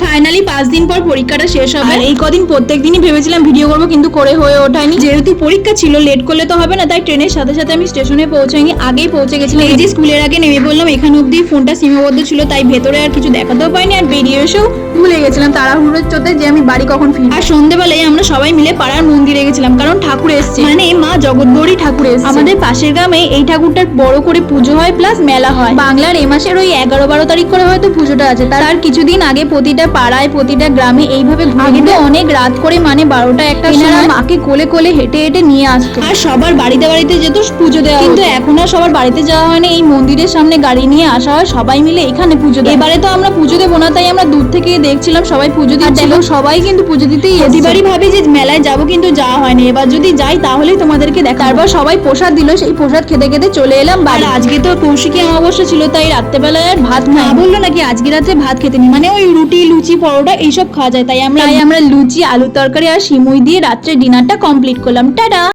Finally 5 দিন পর পরীক্ষাটা শেষ হবে। এই কদিন প্রত্যেকদিনই ভেবেছিলাম ভিডিও করবো, কিন্তু করে হয়ে ওঠায়নি। যেহেতু পরীক্ষা ছিল, লেট করলে তো হবে না, তাই ট্রেনের সাথে সাথে আমি স্টেশনে পৌঁছাইনি, আগেই পৌঁছে গেছিলাম। এই যে স্কুলের আগে নেমে বললাম, এখানে অব্দি ফোনটা সীমাবদ্ধ ছিল, তাই ভেতরে আর কিছু দেখাতেও পাইনি, আর বেরিয়ে এসেও ভুলে গেছিলাম তাড়াহুড়োর চোতে যে আমি বাড়ি কখন ফিরি। আর সন্ধ্যেবেলায় আমরা সবাই মিলে পাড়ার মন্দিরে গেছিলাম, কারণ ঠাকুর এসছে, মানে মা জগৎগৌরী ঠাকুর এসছে। আমাদের পাশের গ্রামে এই ঠাকুরটার বড় করে পুজো হয়, প্লাস মেলা হয়। বাংলার এ মাসের ওই 11-12 তারিখ করে হয়তো পুজোটা আছে। তার কিছুদিন আগে প্রতিটা পাড়ায়, প্রতিটা গ্রামে এইভাবে আগে তো অনেক রাত করে, মানে 12টা-1টা সময় মাকে কোলে কোলে হেঁটে হেঁটে নিয়ে আসতো, আর সবার বাড়িতে বাড়িতে যেত পুজো দেওয়া। কিন্তু এখন আর সবার বাড়িতে যাওয়া হয় না, এই মন্দিরের সামনে গাড়ি নিয়ে আসা হয়, সবাই মিলে এখানে পুজো দেয়। এবারে তো আমরা পুজো দেবো না, তাই আমরা দূর থেকে দেখছিলাম সবাই পুজো দিচ্ছিল। সবাই কিন্তু পুজো দিতেই প্রতিবারই ভাবি যে মেলায় যাবো, কিন্তু যাওয়া হয়নি। এবার যদি যাই তাহলেই তোমাদেরকে দেখ। তারপর সবাই প্রসাদ দিল, সেই প্রসাদ খেতে খেতে চলে এলাম বাড়ি। আজকে তো কৌশিকী অমাবস্যা ছিল, তাই রাত্রেবেলায় আর ভাত না বললো নাকি আজকে রাত্রে ভাত খেতে নেই, মানে ওই রুটি, লুচি, পরোটা এইসব খাওয়া যায়। তাই আমরা লুচি, আলু তরকারি আর সিমুই দিয়ে রাত্রে ডিনারটা কমপ্লিট করলাম। টাটা।